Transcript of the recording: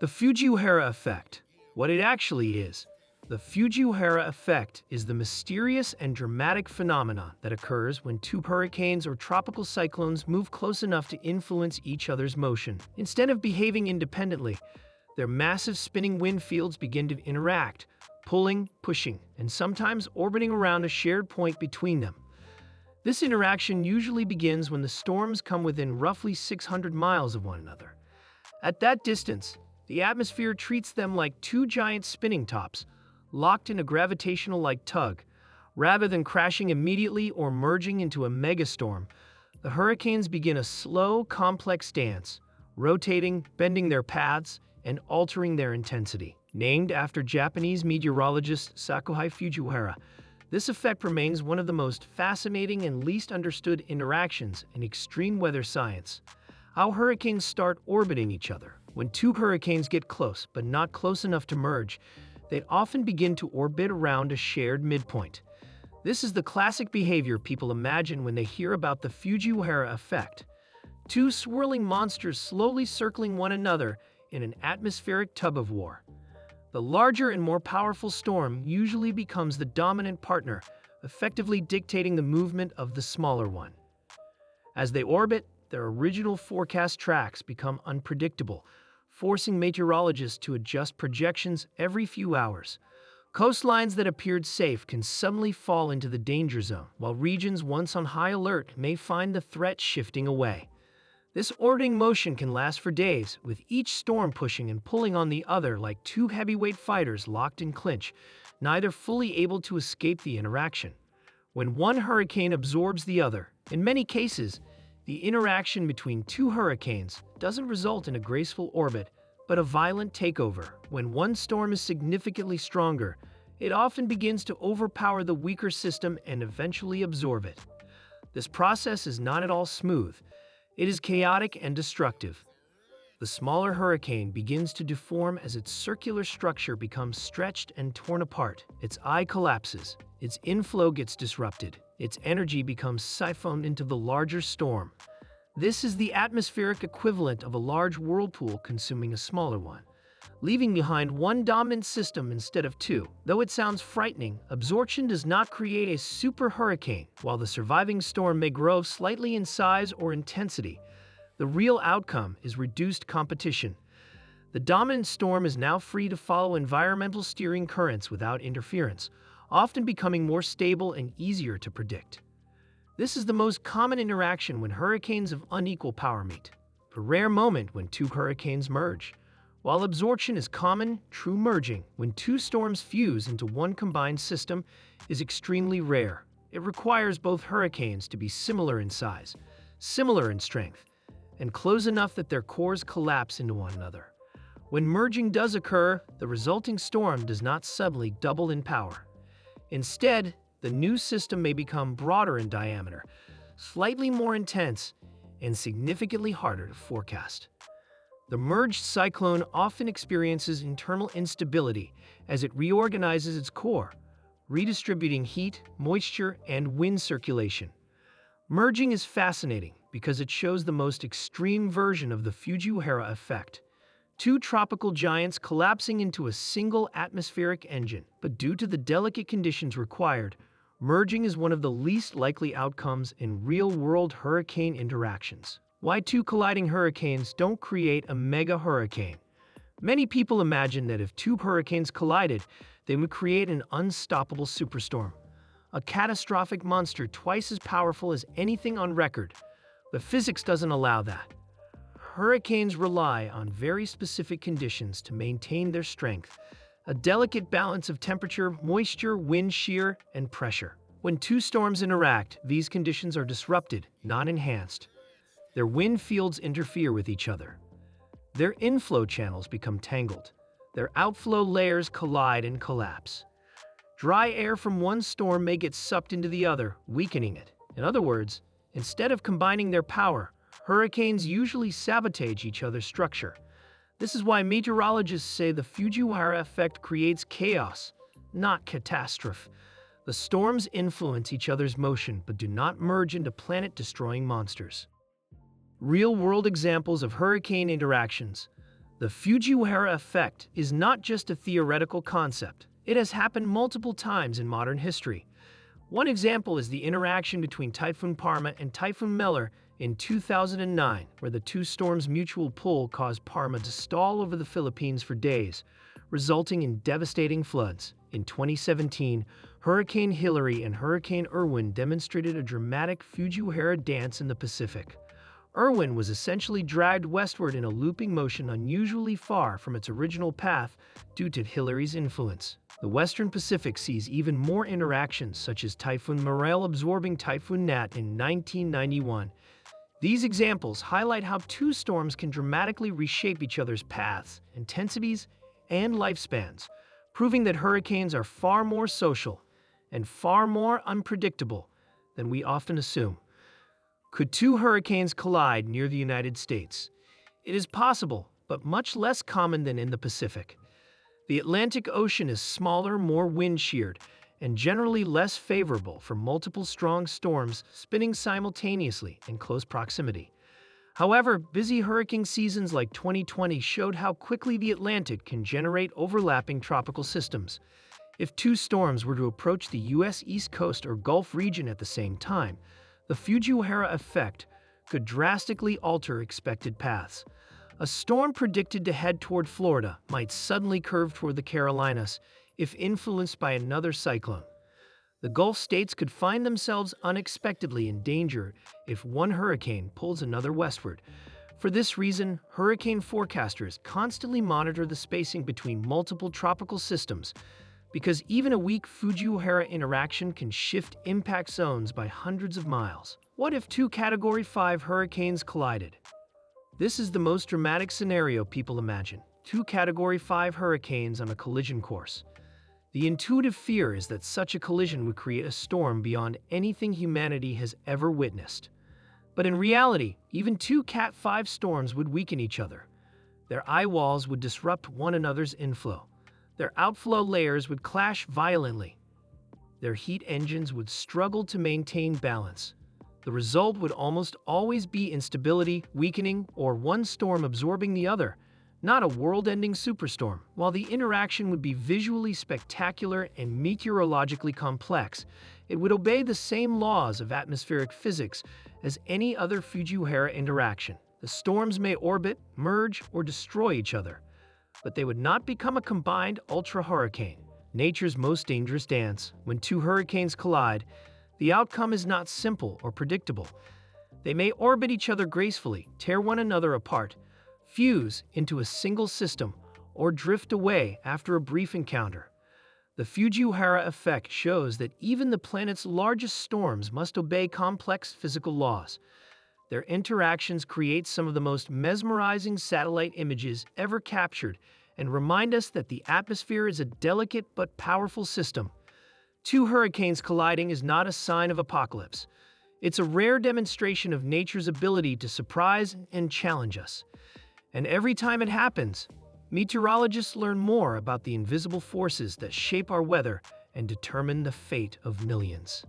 The Fujiwhara effect. What it actually is. The Fujiwhara effect is the mysterious and dramatic phenomenon that occurs when two hurricanes or tropical cyclones move close enough to influence each other's motion. Instead of behaving independently, their massive spinning wind fields begin to interact, pulling, pushing, and sometimes orbiting around a shared point between them. This interaction usually begins when the storms come within roughly 600 miles of one another. At that distance, the atmosphere treats them like two giant spinning tops, locked in a gravitational-like tug. Rather than crashing immediately or merging into a megastorm, the hurricanes begin a slow, complex dance, rotating, bending their paths, and altering their intensity. Named after Japanese meteorologist Sakuhei Fujiwhara, this effect remains one of the most fascinating and least understood interactions in extreme weather science. How hurricanes start orbiting each other. When two hurricanes get close, but not close enough to merge, they often begin to orbit around a shared midpoint. This is the classic behavior people imagine when they hear about the Fujiwhara effect. Two swirling monsters slowly circling one another in an atmospheric tug-of-war. The larger and more powerful storm usually becomes the dominant partner, effectively dictating the movement of the smaller one. As they orbit, their original forecast tracks become unpredictable, forcing meteorologists to adjust projections every few hours. Coastlines that appeared safe can suddenly fall into the danger zone, while regions once on high alert may find the threat shifting away. This orbiting motion can last for days, with each storm pushing and pulling on the other like two heavyweight fighters locked in clinch, neither fully able to escape the interaction. When one hurricane absorbs the other, in many cases, the interaction between two hurricanes doesn't result in a graceful orbit, but a violent takeover. When one storm is significantly stronger, it often begins to overpower the weaker system and eventually absorb it. This process is not at all smooth. It is chaotic and destructive. The smaller hurricane begins to deform as its circular structure becomes stretched and torn apart. Its eye collapses, its inflow gets disrupted, its energy becomes siphoned into the larger storm. This is the atmospheric equivalent of a large whirlpool consuming a smaller one, leaving behind one dominant system instead of two. Though it sounds frightening, absorption does not create a super hurricane. While the surviving storm may grow slightly in size or intensity, the real outcome is reduced competition. The dominant storm is now free to follow environmental steering currents without interference, often becoming more stable and easier to predict. This is the most common interaction when hurricanes of unequal power meet, a rare moment when two hurricanes merge. While absorption is common, true merging, when two storms fuse into one combined system, is extremely rare. It requires both hurricanes to be similar in size, similar in strength, and close enough that their cores collapse into one another. When merging does occur, the resulting storm does not suddenly double in power. Instead, the new system may become broader in diameter, slightly more intense, and significantly harder to forecast. The merged cyclone often experiences internal instability as it reorganizes its core, redistributing heat, moisture, and wind circulation. Merging is fascinating because it shows the most extreme version of the Fujiwhara effect. Two tropical giants collapsing into a single atmospheric engine, but due to the delicate conditions required, merging is one of the least likely outcomes in real-world hurricane interactions. Why two colliding hurricanes don't create a mega hurricane? Many people imagine that if two hurricanes collided, they would create an unstoppable superstorm, a catastrophic monster twice as powerful as anything on record. But physics doesn't allow that. Hurricanes rely on very specific conditions to maintain their strength, a delicate balance of temperature, moisture, wind shear, and pressure. When two storms interact, these conditions are disrupted, not enhanced. Their wind fields interfere with each other. Their inflow channels become tangled. Their outflow layers collide and collapse. Dry air from one storm may get sucked into the other, weakening it. In other words, instead of combining their power, hurricanes usually sabotage each other's structure. This is why meteorologists say the Fujiwhara effect creates chaos, not catastrophe. The storms influence each other's motion but do not merge into planet-destroying monsters. Real-world examples of hurricane interactions. The Fujiwhara effect is not just a theoretical concept. It has happened multiple times in modern history. One example is the interaction between Typhoon Parma and Typhoon Meller in 2009, where the two storms' mutual pull caused Parma to stall over the Philippines for days, resulting in devastating floods. In 2017, Hurricane Hilary and Hurricane Irwin demonstrated a dramatic Fujiwhara dance in the Pacific. Irwin was essentially dragged westward in a looping motion unusually far from its original path due to Hilary's influence. The Western Pacific sees even more interactions, such as Typhoon Morel absorbing Typhoon Nat in 1991. These examples highlight how two storms can dramatically reshape each other's paths, intensities, and lifespans, proving that hurricanes are far more social and far more unpredictable than we often assume. Could two hurricanes collide near the United States? It is possible, but much less common than in the Pacific. The Atlantic Ocean is smaller, more wind-sheared, and generally less favorable for multiple strong storms spinning simultaneously in close proximity. However, busy hurricane seasons like 2020 showed how quickly the Atlantic can generate overlapping tropical systems. If two storms were to approach the U.S. East Coast or Gulf region at the same time, the Fujiwhara effect could drastically alter expected paths. A storm predicted to head toward Florida might suddenly curve toward the Carolinas if influenced by another cyclone. The Gulf states could find themselves unexpectedly in danger if one hurricane pulls another westward. For this reason, hurricane forecasters constantly monitor the spacing between multiple tropical systems, because even a weak Fujiwhara interaction can shift impact zones by hundreds of miles. What if two Category 5 hurricanes collided? This is the most dramatic scenario people imagine: two Category 5 hurricanes on a collision course. The intuitive fear is that such a collision would create a storm beyond anything humanity has ever witnessed. But in reality, even two Cat 5 storms would weaken each other. Their eye walls would disrupt one another's inflow. Their outflow layers would clash violently. Their heat engines would struggle to maintain balance. The result would almost always be instability, weakening, or one storm absorbing the other, not a world-ending superstorm. While the interaction would be visually spectacular and meteorologically complex, it would obey the same laws of atmospheric physics as any other Fujiwhara interaction. The storms may orbit, merge, or destroy each other, but they would not become a combined ultra-hurricane. Nature's most dangerous dance. When two hurricanes collide, the outcome is not simple or predictable. They may orbit each other gracefully, tear one another apart, fuse into a single system, or drift away after a brief encounter. The Fujiwhara effect shows that even the planet's largest storms must obey complex physical laws. Their interactions create some of the most mesmerizing satellite images ever captured and remind us that the atmosphere is a delicate but powerful system. Two hurricanes colliding is not a sign of apocalypse. It's a rare demonstration of nature's ability to surprise and challenge us. And every time it happens, meteorologists learn more about the invisible forces that shape our weather and determine the fate of millions.